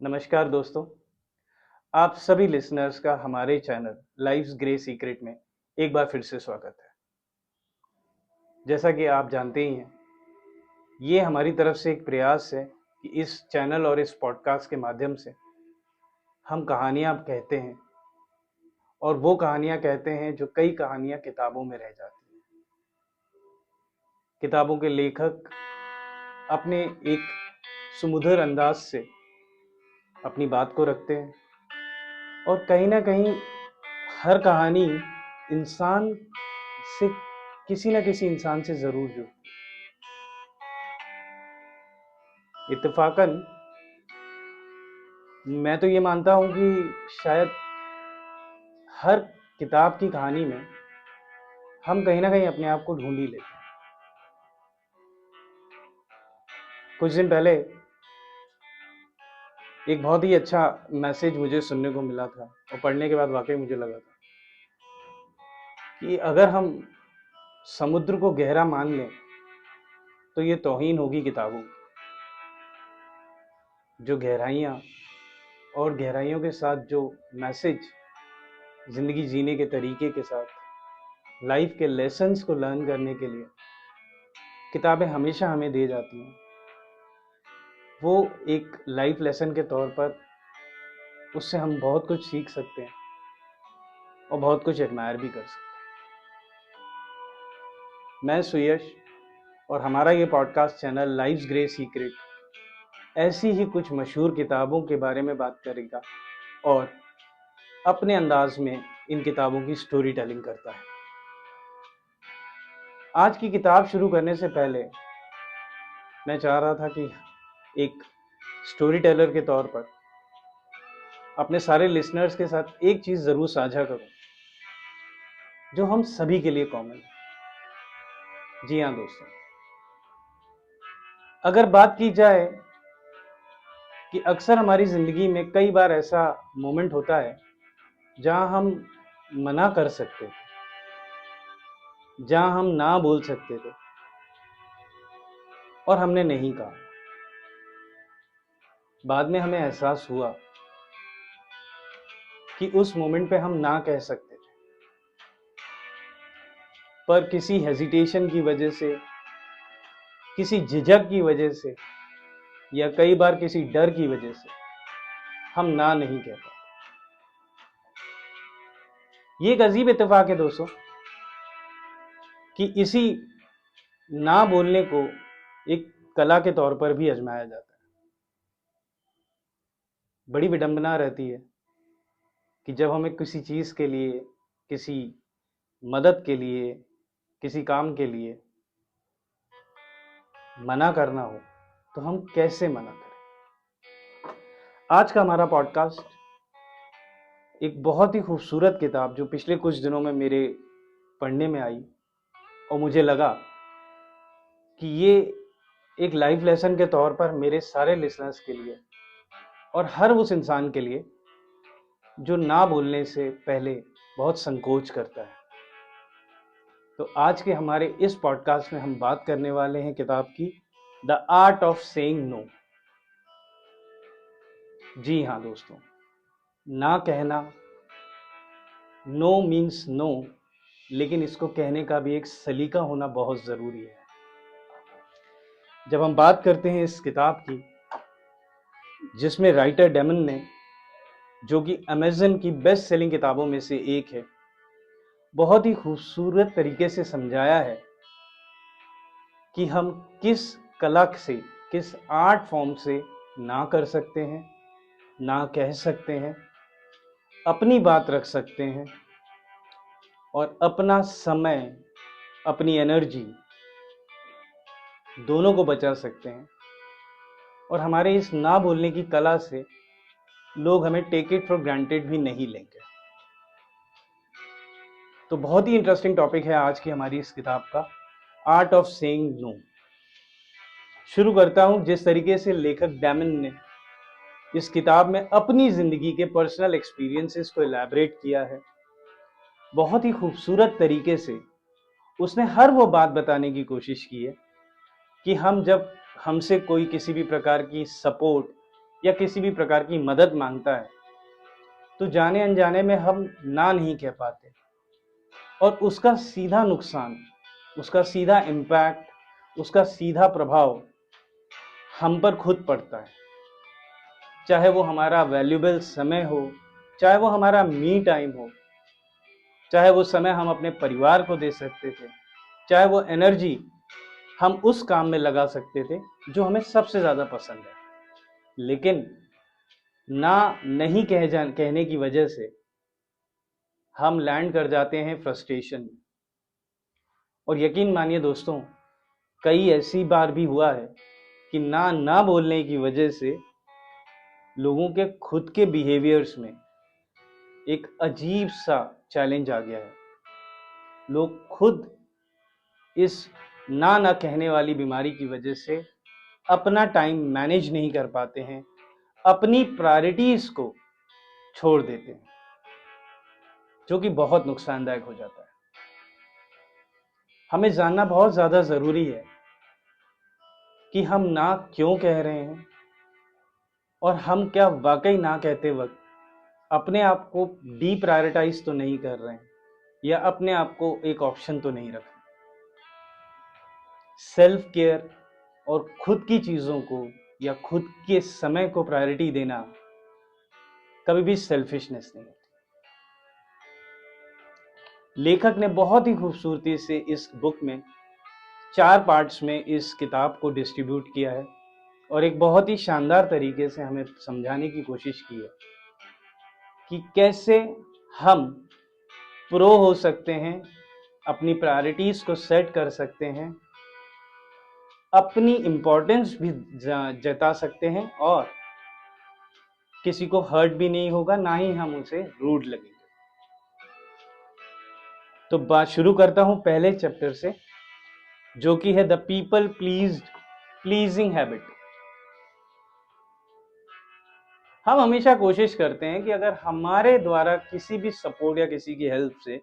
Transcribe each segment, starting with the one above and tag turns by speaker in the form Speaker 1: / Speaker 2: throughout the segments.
Speaker 1: नमस्कार दोस्तों, आप सभी लिसनर्स का हमारे चैनल लाइफ्स ग्रे सीक्रेट में एक बार फिर से स्वागत है। जैसा कि आप जानते ही हैं, ये हमारी तरफ से एक प्रयास है कि इस चैनल और इस पॉडकास्ट के माध्यम से हम कहानियाँ कहते हैं और वो कहानियाँ कहते हैं जो कई कहानियाँ किताबों में रह जाती हैं। किताबों के लेखक अपने एक सुमधुर अंदाज से अपनी बात को रखते हैं और कहीं ना कहीं हर कहानी इंसान से किसी न किसी इंसान से ज़रूर जुड़ती है। इत्तेफाकन मैं तो ये मानता हूँ कि शायद हर किताब की कहानी में हम कहीं ना कहीं अपने आप को ढूंढ ही लेते हैं। कुछ दिन पहले एक बहुत ही अच्छा मैसेज मुझे सुनने को मिला था और पढ़ने के बाद वाकई मुझे लगा था कि अगर हम समुद्र को गहरा मान लें तो ये तौहीन होगी किताबों की। जो गहराइयाँ और गहराइयों के साथ जो मैसेज ज़िंदगी जीने के तरीके के साथ लाइफ के लेसन्स को लर्न करने के लिए किताबें हमेशा हमें दे जाती हैं, वो एक लाइफ लेसन के तौर पर उससे हम बहुत कुछ सीख सकते हैं और बहुत कुछ एडमायर भी कर सकते हैं। मैं सुयश और हमारा ये podcast channel Life's Grey Secret ऐसी ही कुछ मशहूर किताबों के बारे में बात करेगा और अपने अंदाज में इन किताबों की स्टोरी टेलिंग करता है। आज की किताब शुरू करने से पहले मैं चाह रहा था कि एक स्टोरी टेलर के तौर पर अपने सारे लिसनर्स के साथ एक चीज़ ज़रूर साझा करूं जो हम सभी के लिए कॉमन है। जी हाँ दोस्तों, अगर बात की जाए कि अक्सर हमारी ज़िंदगी में कई बार ऐसा मोमेंट होता है जहां हम मना कर सकते थे, जहां हम ना बोल सकते थे और हमने नहीं कहा। बाद में हमें एहसास हुआ कि उस मोमेंट पे हम ना कह सकते थे, पर किसी हेजिटेशन की वजह से, किसी झिझक की वजह से या कई बार किसी डर की वजह से हम ना नहीं कह पाते। ये एक अजीब इत्तेफाक है दोस्तों कि इसी ना बोलने को एक कला के तौर पर भी आजमाया जाता है। बड़ी विडंबना रहती है कि जब हमें किसी चीज़ के लिए, किसी मदद के लिए, किसी काम के लिए मना करना हो तो हम कैसे मना करें। आज का हमारा पॉडकास्ट एक बहुत ही खूबसूरत किताब जो पिछले कुछ दिनों में मेरे पढ़ने में आई और मुझे लगा कि ये एक लाइफ लेसन के तौर पर मेरे सारे लिसनर्स के लिए और हर उस इंसान के लिए जो ना बोलने से पहले बहुत संकोच करता है। तो आज के हमारे इस पॉडकास्ट में हम बात करने वाले हैं किताब की the art of saying no. जी हाँ दोस्तों, ना कहना, नो मीन्स नो, लेकिन इसको कहने का भी एक सलीका होना बहुत ज़रूरी है। जब हम बात करते हैं इस किताब की जिसमें राइटर डेमन ने, जो कि अमेज़न की बेस्ट सेलिंग किताबों में से एक है, बहुत ही खूबसूरत तरीके से समझाया है कि हम किस कला से, किस आर्ट फॉर्म से ना कर सकते हैं, ना कह सकते हैं, अपनी बात रख सकते हैं और अपना समय, अपनी एनर्जी दोनों को बचा सकते हैं। और हमारे इस ना बोलने की कला से लोग हमें टेक इट फॉर ग्रांटेड भी नहीं लेंगे। तो बहुत ही इंटरेस्टिंग टॉपिक है आज की हमारी इस किताब का, आर्ट ऑफ सेइंग नो। शुरू करता हूं जिस तरीके से लेखक डेमन ने इस किताब में अपनी ज़िंदगी के पर्सनल एक्सपीरियंसेस को एलैबोरेट किया है। बहुत ही खूबसूरत तरीके से उसने हर वो बात बताने की कोशिश की है कि हम जब हमसे कोई किसी भी प्रकार की सपोर्ट या किसी भी प्रकार की मदद मांगता है तो जाने अनजाने में हम ना नहीं कह पाते, और उसका सीधा नुकसान, उसका सीधा इम्पैक्ट, उसका सीधा प्रभाव हम पर खुद पड़ता है। चाहे वो हमारा वैल्यूएबल समय हो, चाहे वो हमारा मी टाइम हो, चाहे वो समय हम अपने परिवार को दे सकते थे, चाहे वो एनर्जी हम उस काम में लगा सकते थे जो हमें सबसे ज़्यादा पसंद है। लेकिन ना नहीं कहने की वजह से हम लैंड कर जाते हैं फ्रस्ट्रेशन में। और यकीन मानिए दोस्तों, कई ऐसी बार भी हुआ है कि ना बोलने की वजह से लोगों के खुद के बिहेवियर्स में एक अजीब सा चैलेंज आ गया है। लोग खुद इस ना कहने वाली बीमारी की वजह से अपना टाइम मैनेज नहीं कर पाते हैं, अपनी प्रायोरिटीज को छोड़ देते हैं, जो कि बहुत नुकसानदायक हो जाता है। हमें जानना बहुत ज़्यादा ज़रूरी है कि हम ना क्यों कह रहे हैं, और हम क्या वाकई ना कहते वक्त अपने आप को डीप्रायोरिटाइज तो नहीं कर रहे हैं, या अपने आप को एक ऑप्शन तो नहीं रख रहे। सेल्फ केयर और खुद की चीज़ों को या खुद के समय को प्रायोरिटी देना कभी भी सेल्फिशनेस नहीं होती। लेखक ने बहुत ही खूबसूरती से इस बुक में 4 पार्ट्स में इस किताब को डिस्ट्रीब्यूट किया है, और एक बहुत ही शानदार तरीके से हमें समझाने की कोशिश की है कि कैसे हम प्रो हो सकते हैं, अपनी प्रायोरिटीज को सेट कर सकते हैं, अपनी इम्पोर्टेंस भी जता सकते हैं, और किसी को हर्ट भी नहीं होगा, ना ही हम उसे रूड लगेंगे। तो बात शुरू करता हूं पहले चैप्टर से, जो कि है द पीपल प्लीजिंग हैबिट। हम हमेशा कोशिश करते हैं कि अगर हमारे द्वारा किसी भी सपोर्ट या किसी की हेल्प से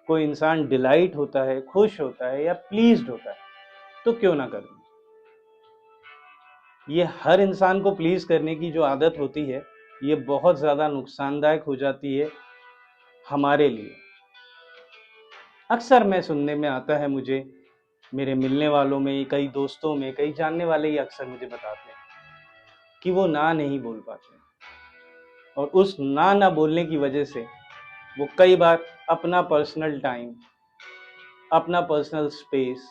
Speaker 1: कोई इंसान डिलाइट होता है, खुश होता है या प्लीज्ड होता है, तो क्यों ना करें। ये हर इंसान को प्लीज करने की जो आदत होती है, ये बहुत ज़्यादा नुकसानदायक हो जाती है हमारे लिए। अक्सर मैं सुनने में आता है, मुझे मेरे मिलने वालों में, कई दोस्तों में, कई जानने वाले ही अक्सर मुझे बताते हैं कि वो ना नहीं बोल पाते, और उस ना बोलने की वजह से वो कई बार अपना पर्सनल टाइम, अपना पर्सनल स्पेस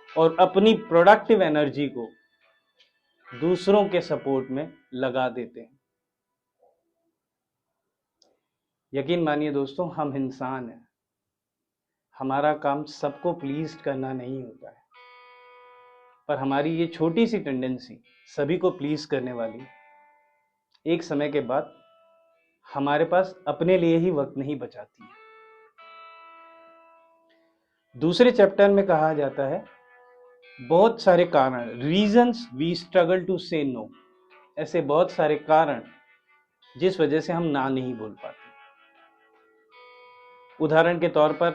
Speaker 1: और अपनी प्रोडक्टिव एनर्जी को दूसरों के सपोर्ट में लगा देते हैं। यकीन मानिए दोस्तों, हम इंसान हैं, हमारा काम सबको प्लीज करना नहीं होता है, पर हमारी ये छोटी सी टेंडेंसी सभी को प्लीज करने वाली एक समय के बाद हमारे पास अपने लिए ही वक्त नहीं बचाती है। दूसरे चैप्टर में कहा जाता है बहुत सारे कारण, reasons we struggle to say no, ऐसे बहुत सारे कारण जिस वजह से हम ना नहीं बोल पाते। उदाहरण के तौर पर,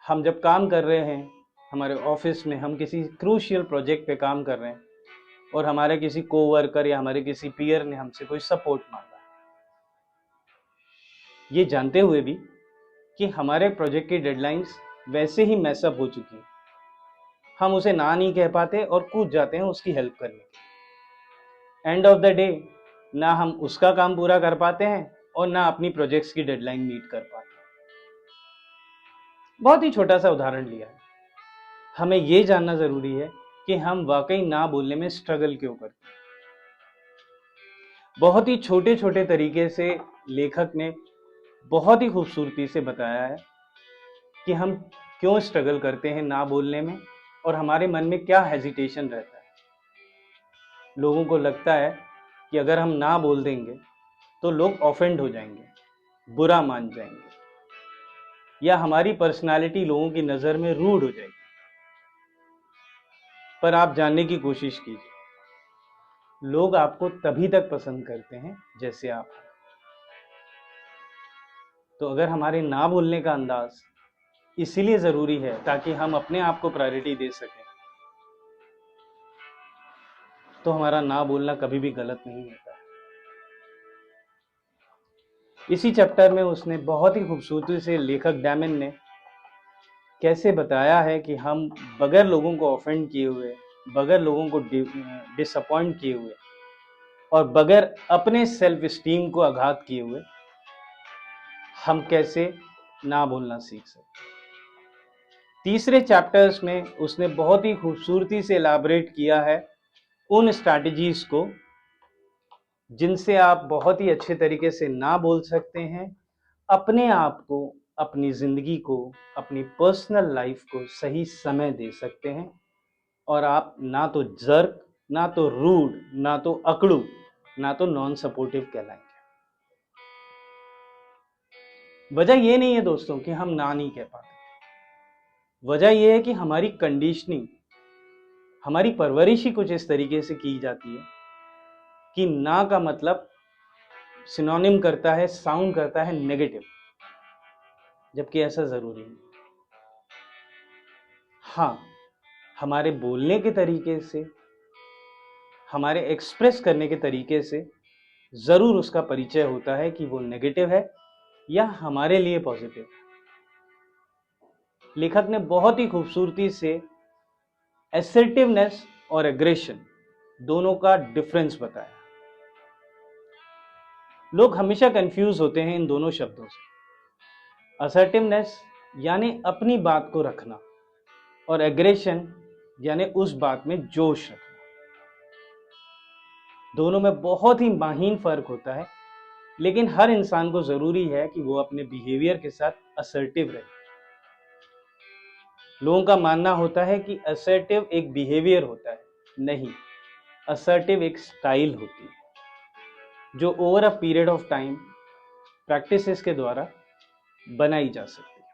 Speaker 1: हम जब काम कर रहे हैं हमारे ऑफिस में, हम किसी क्रूशियल प्रोजेक्ट पे काम कर रहे हैं और हमारे किसी कोवर्कर या हमारे किसी पीयर ने हमसे कोई सपोर्ट मांगा, ये जानते हुए भी कि हमारे प्रोजेक्ट की डेडलाइंस वैसे ही मैसअप हो चुकी है, हम उसे ना नहीं कह पाते और कूद जाते हैं उसकी हेल्प करने के। एंड ऑफ द डे ना हम उसका काम पूरा कर पाते हैं और ना अपनी प्रोजेक्ट्स की डेडलाइन मीट कर पाते। बहुत ही छोटा सा उदाहरण लिया है। हमें यह जानना जरूरी है कि हम वाकई ना बोलने में स्ट्रगल क्यों करते हैं। बहुत ही छोटे छोटे तरीके से लेखक ने बहुत ही खूबसूरती से बताया है कि हम क्यों स्ट्रगल करते हैं ना बोलने में, और हमारे मन में क्या हेजिटेशन रहता है। लोगों को लगता है कि अगर हम ना बोल देंगे तो लोग ऑफेंड हो जाएंगे, बुरा मान जाएंगे, या हमारी पर्सनालिटी लोगों की नज़र में रूड हो जाएगी। पर आप जानने की कोशिश कीजिए, लोग आपको तभी तक पसंद करते हैं जैसे आप हैं। तो अगर हमारे ना बोलने का अंदाज इसीलिए ज़रूरी है ताकि हम अपने आप को प्रायोरिटी दे सकें, तो हमारा ना बोलना कभी भी गलत नहीं होता है। इसी चैप्टर में उसने बहुत ही खूबसूरती से लेखक डैमन ने कैसे बताया है कि हम बगैर लोगों को ऑफेंड किए हुए, बगैर लोगों को डिसअपॉइंट किए हुए और बगैर अपने सेल्फ स्टीम को आघात किए हुए हम कैसे ना बोलना सीख सकते हैं। तीसरे चैप्टर्स में उसने बहुत ही खूबसूरती से इलाबरेट किया है उन स्ट्रैटेजीज को जिनसे आप बहुत ही अच्छे तरीके से ना बोल सकते हैं, अपने आप को, अपनी जिंदगी को, अपनी पर्सनल लाइफ को सही समय दे सकते हैं और आप ना तो जर्क, ना तो रूड, ना तो अकड़ू, ना तो नॉन सपोर्टिव कहलाएंगे। वजह ये नहीं है दोस्तों कि हम ना नहीं कह पाते, वजह यह है कि हमारी कंडीशनिंग, हमारी परवरिश ही कुछ इस तरीके से की जाती है कि ना का मतलब सिनोनिम करता है, साउंड करता है नेगेटिव, जबकि ऐसा जरूरी नहीं। हाँ, हमारे बोलने के तरीके से, हमारे एक्सप्रेस करने के तरीके से जरूर उसका परिचय होता है कि वो नेगेटिव है या हमारे लिए पॉजिटिव है। लेखक ने बहुत ही खूबसूरती से असर्टिवनेस और एग्रेशन दोनों का डिफरेंस बताया। लोग हमेशा कंफ्यूज होते हैं इन दोनों शब्दों से। असर्टिवनेस यानी अपनी बात को रखना और एग्रेशन यानी उस बात में जोश रखना। दोनों में बहुत ही माहीन फर्क होता है, लेकिन हर इंसान को जरूरी है कि वो अपने बिहेवियर के साथ असर्टिव रहे। लोगों का मानना होता है कि असर्टिव एक बिहेवियर होता है, नहीं, असर्टिव एक स्टाइल होती है जो over a period of time practices के द्वारा बनाई जा सकती है।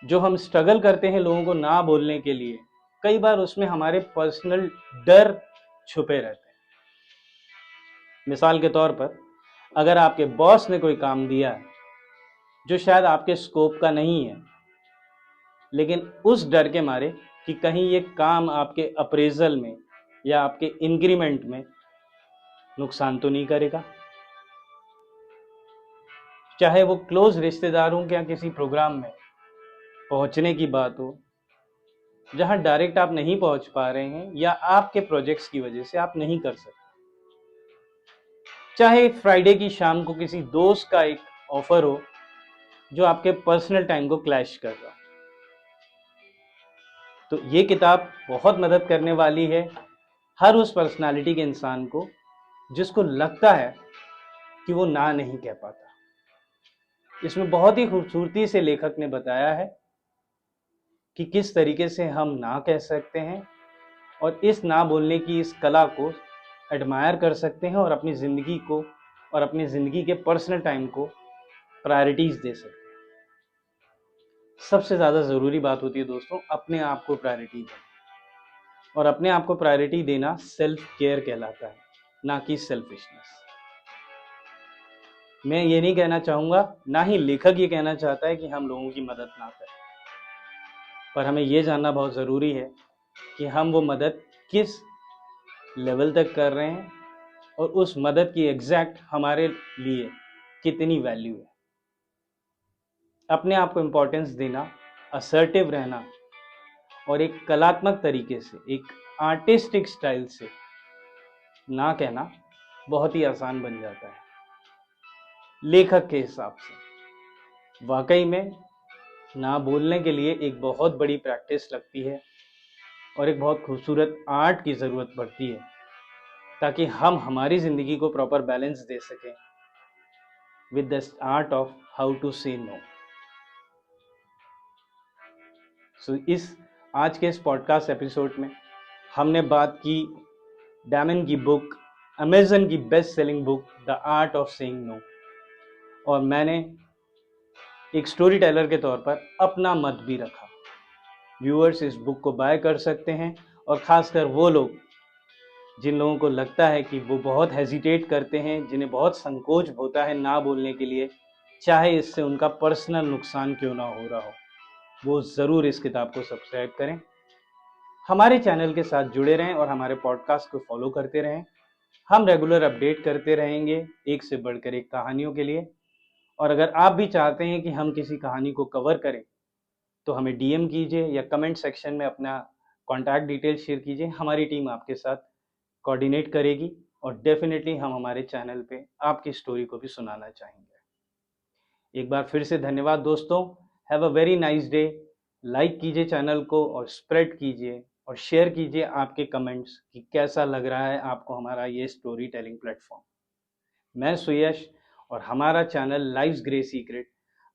Speaker 1: जो हम स्ट्रगल करते हैं लोगों को ना बोलने के लिए, कई बार उसमें हमारे पर्सनल डर छुपे रहते हैं। मिसाल के तौर पर, अगर आपके बॉस ने कोई काम दिया है जो शायद आपके स्कोप का नहीं है, लेकिन उस डर के मारे कि कहीं ये काम आपके अप्रेजल में या आपके इंक्रीमेंट में नुकसान तो नहीं करेगा, चाहे वो क्लोज रिश्तेदारों के या किसी प्रोग्राम में पहुंचने की बात हो जहां डायरेक्ट आप नहीं पहुंच पा रहे हैं या आपके प्रोजेक्ट्स की वजह से आप नहीं कर सकते, चाहे फ्राइडे की शाम को किसी दोस्त का एक ऑफर हो जो आपके पर्सनल टाइम को क्लैश कर रहा हो। तो ये किताब बहुत मदद करने वाली है हर उस पर्सनालिटी के इंसान को जिसको लगता है कि वो ना नहीं कह पाता। इसमें बहुत ही खूबसूरती से लेखक ने बताया है कि किस तरीके से हम ना कह सकते हैं और इस ना बोलने की इस कला को एडमायर कर सकते हैं और अपनी ज़िंदगी को और अपनी ज़िंदगी के पर्सनल टाइम को प्रायोरिटीज़ दे सकते हैं। सबसे ज़्यादा ज़रूरी बात होती है दोस्तों अपने आप को प्रायोरिटी देना, और अपने आप को प्रायोरिटी देना सेल्फ केयर कहलाता है, ना कि सेल्फिशनेस। मैं ये नहीं कहना चाहूँगा, ना ही लेखक ये कहना चाहता है कि हम लोगों की मदद ना करें, पर हमें ये जानना बहुत ज़रूरी है कि हम वो मदद किस लेवल तक कर रहे हैं और उस मदद की एग्जैक्ट हमारे लिए कितनी वैल्यू है। अपने आप को इम्पोर्टेंस देना, असर्टिव रहना और एक कलात्मक तरीके से, एक आर्टिस्टिक स्टाइल से ना कहना बहुत ही आसान बन जाता है। लेखक के हिसाब से वाकई में ना बोलने के लिए एक बहुत बड़ी प्रैक्टिस लगती है और एक बहुत खूबसूरत आर्ट की ज़रूरत पड़ती है ताकि हम हमारी ज़िंदगी को प्रॉपर बैलेंस दे सकें with the art of how to say no. So आज के इस पॉडकास्ट एपिसोड में हमने बात की डैमन की बुक, अमेजन की best selling book the art of saying no, और मैंने एक स्टोरी टेलर के तौर पर अपना मत भी रखा। व्यूअर्स इस बुक को बाय कर सकते हैं, और ख़ासकर वो लोग जिन लोगों को लगता है कि वो बहुत हेजिटेट करते हैं, जिन्हें बहुत संकोच होता है ना बोलने के लिए, चाहे इससे उनका पर्सनल नुकसान क्यों ना हो रहा हो, वो ज़रूर इस किताब को सब्सक्राइब करें। हमारे चैनल के साथ जुड़े रहें और हमारे पॉडकास्ट को फॉलो करते रहें। हम रेगुलर अपडेट करते रहेंगे एक से बढ़कर एक कहानियों के लिए। और अगर आप भी चाहते हैं कि हम किसी कहानी को कवर करें तो हमें डीएम कीजिए या कमेंट सेक्शन में अपना कॉन्टैक्ट डिटेल शेयर कीजिए। हमारी टीम आपके साथ कोऑर्डिनेट करेगी और डेफिनेटली हम हमारे चैनल पे आपकी स्टोरी को भी सुनाना चाहेंगे। एक बार फिर से धन्यवाद दोस्तों। Have a very nice day. Like कीजिए चैनल को और स्प्रेड कीजिए और शेयर कीजिए आपके कमेंट्स कि कैसा लग रहा है आपको हमारा ये स्टोरी टेलिंग प्लेटफॉर्म। मैं सुयश और हमारा चैनल लाइव्स ग्रे सीक्रेट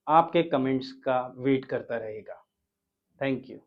Speaker 1: आपके कमेंट्स का वेट करता रहेगा। Thank you.